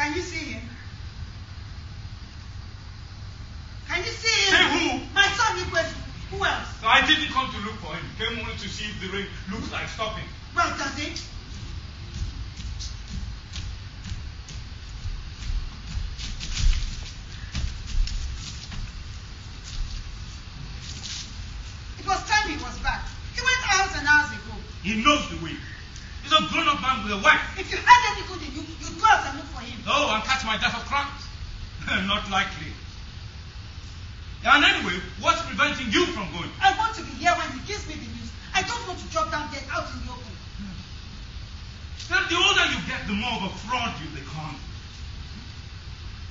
Can you see him? Can you see him? Say who? My son Igwezu. Who else? So I didn't come to look for him. Came only to see if the rain looks like stopping. Well, does it? It was time he was back. He went hours and hours ago. He knows the way. He's a grown-up man with a wife. If you had any good in you, you'd go out and look for him. Oh, and catch my death of crimes? Not likely. And anyway, what's preventing you from going? I want to be here when he gives me the news. I don't want to drop down dead out in the open. Then the older you get, the more of a fraud you become.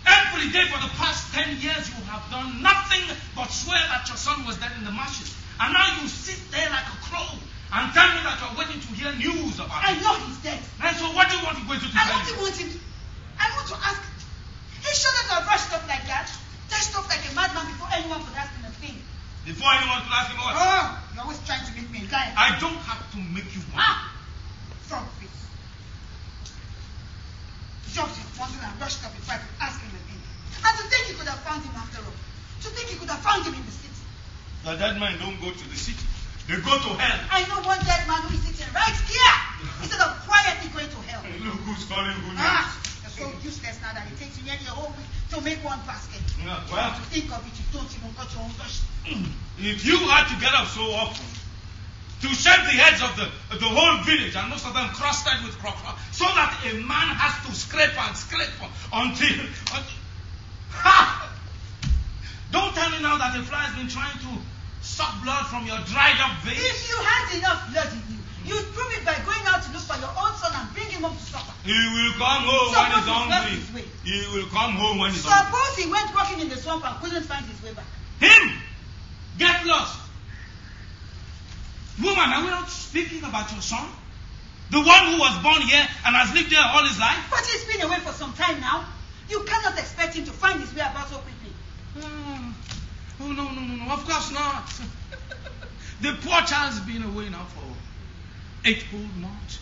Every day for the past 10 years you have done nothing but swear that your son was dead in the marshes. And now you sit there like a crow and tell me that you're waiting to hear news about him. I know he's dead. And so what do you want to go to I tell want you? I want to ask. He shouldn't have rushed up like that. Dashed off like a madman before anyone could ask him a thing. Before anyone could ask him what? Oh, you're always trying to make me a liar. I don't have to make you one. Front face. Jumped in front and rushed up before I could ask him a thing. And to think he could have found him after all. To think he could have found him in the city. The dead men don't go to the city. They go to hell. I know one dead man who is sitting right here instead of quietly going to hell. Look who's calling who now. You're so useless now that it takes you nearly a whole week to make one basket. Yeah, well. To think of it, you don't even got your own brush. If you had to get up so often to shave the heads of the whole village, and most of them crusted with crocodile, so that a man has to scrape and scrape until ha! Don't tell me now that a fly has been trying to suck blood from your dried up veins. If you had enough blood in you, you'd prove it by going out to look for your own son and bring him home to supper. He will come home when he's hungry. He will come home when he's hungry. Suppose he went walking in the swamp and couldn't find his way back. Him! Get lost! Woman, are we not speaking about your son? The one who was born here and has lived here all his life? But he's been away for some time now. You cannot expect him to find his way about so quickly. Oh, no, of course not. The poor child's been away now for 8 whole months.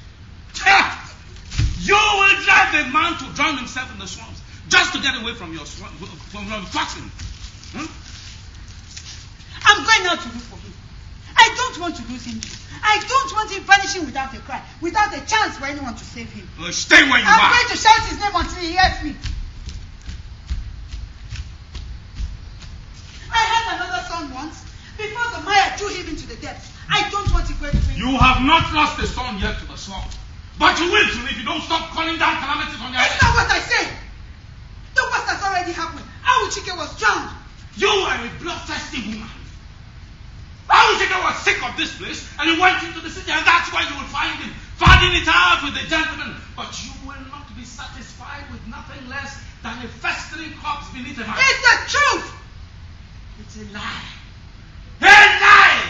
You will drive a man to drown himself in the swamps just to get away from your toxin. I'm going out to look for him. I don't want to lose him. I don't want him vanishing without a cry, without a chance for anyone to save him. Stay where you are. I'm going to shout his name until he hears me. I had another son once. Before the Maya threw him into the depths. I don't want him going to bring. You have not lost a son yet to the swamp. But you will soon if you don't stop calling down calamities on your head. That's not what I said. The worst has already happened. Awuchike was drowned. You are a bloodthirsty woman. Awuchike was sick of this place and he went into the city, and that's why you will find him fighting it out with the gentleman. But you will not be satisfied with nothing less than a festering corpse beneath a man. It's the truth. It's a lie. A lie!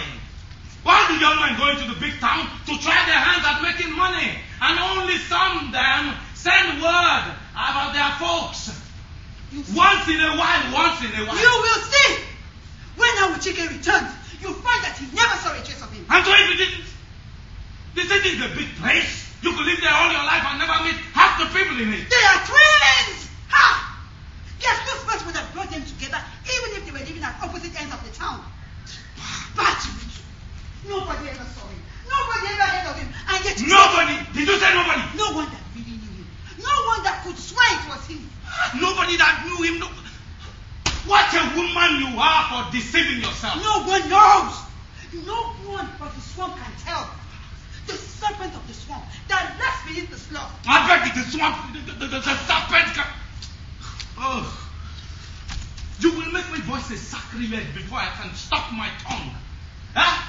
Why do young men go into the big town to try their hands at making money, and only some of them send word about their folks? Once in a while. You will see. When Awuchike returns, you'll find that he never saw a trace of him. And so if you didn't, the city is a big place. You could live there all your life and never meet half the people in it. They are twins! Ha! Guess whose birth would have brought them together, even if they were living at opposite ends of the town? But nobody ever saw him. Nobody ever heard of him. And yet nobody? Did you say nobody? No one that really knew him. No one that could swear it was him. Nobody that knew him. What a woman you are for deceiving yourself. No one knows. No one but the swamp can tell. The serpent of the swamp that lurks beneath the slough. I beg you, the swamp, the serpent can... Oh. You will make me voice a sacrilege before I can stop my tongue.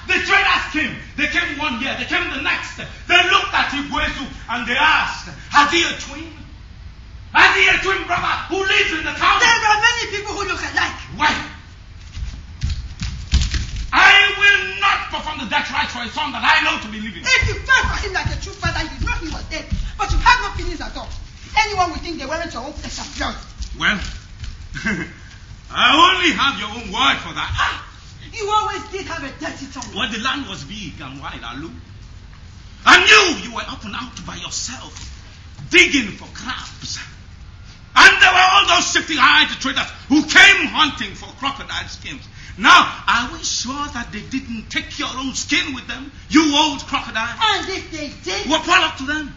The traders came. They came one year. They came the next. They looked at Igwezu and they asked, has he a twin? Has he a twin brother who lives in the town? There are many people who look alike. Why? I will not perform the death rites for a son that I know to be living. If you fell for him like a true father, you know he was dead. But you have no feelings at all. Anyone would think they weren't your own flesh and blood. Well, I only have your own word for that. You always did have a dirty tongue. Well, the land was big and wide, Alu. I knew you were up and out by yourself, digging for crabs. all those shifty-eyed traders who came hunting for crocodile skins. Now, are we sure that they didn't take your own skin with them, you old crocodile? And if they did... What up to them?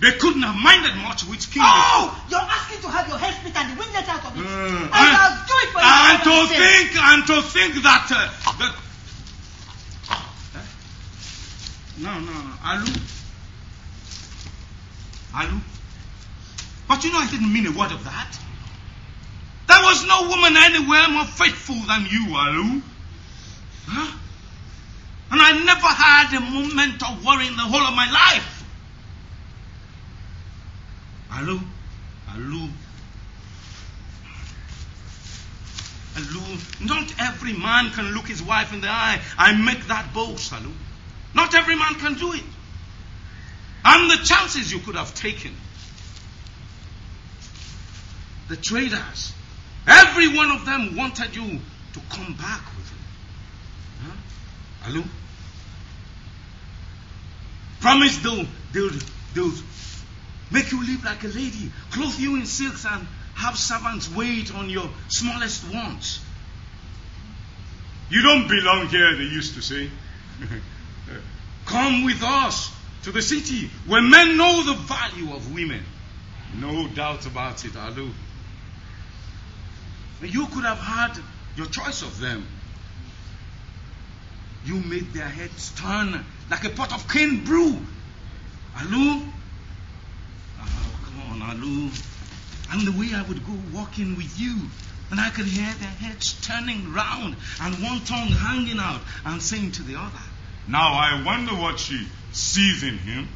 They couldn't have minded much which skin you're asking to have your head split and the wind let out of it. And I'll do it for you. And to think that... No. Alu. But you know I didn't mean a word of that. There was no woman anywhere more faithful than you, Alu. Huh? And I never had a moment of worry in the whole of my life. Alu. Not every man can look his wife in the eye. I make that boast, Alu. Not every man can do it. And the chances you could have taken. The traders, every one of them wanted you to come back with them. Huh? Alu? Promise they'll make you live like a lady, clothe you in silks and have servants wait on your smallest wants. You don't belong here, they used to say. Come with us to the city where men know the value of women. No doubt about it, Alu. You could have had your choice of them. You made their heads turn like a pot of cane brew. Alu? Oh, come on, Alu. And the way I would go walking with you, and I could hear their heads turning round and one tongue hanging out and saying to the other, now I wonder what she sees in him.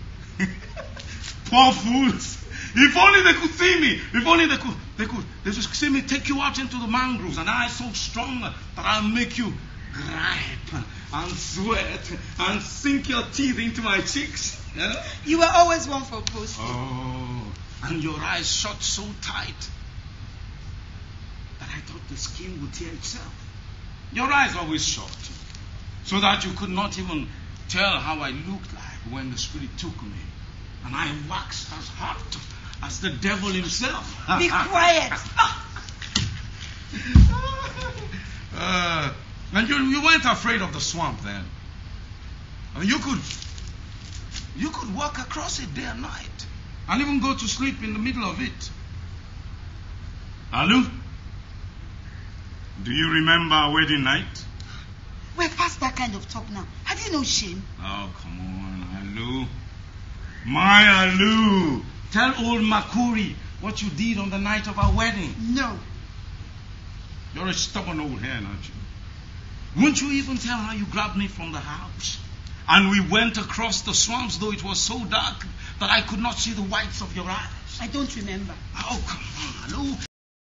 Poor fools. If only they could see me. If only they just see me take you out into the mangroves, and I so strong that I'll make you gripe and sweat and sink your teeth into my cheeks. Yeah? You were always one for boasting. Oh, and your eyes shut so tight that I thought the skin would tear itself. Your eyes always shut, so that you could not even tell how I looked like when the spirit took me. And I waxed as hot as the devil himself. Be quiet. And you weren't afraid of the swamp then. And you could walk across it day and night, and even go to sleep in the middle of it. Alu, do you remember our wedding night? We're past that kind of talk now. Have you no shame? Oh, come on, Alu. My Alu. Tell old Makuri what you did on the night of our wedding. No. You're a stubborn old hen, aren't you? Won't you even tell how you grabbed me from the house? And we went across the swamps, though it was so dark that I could not see the whites of your eyes. I don't remember. Oh, come on, Alu.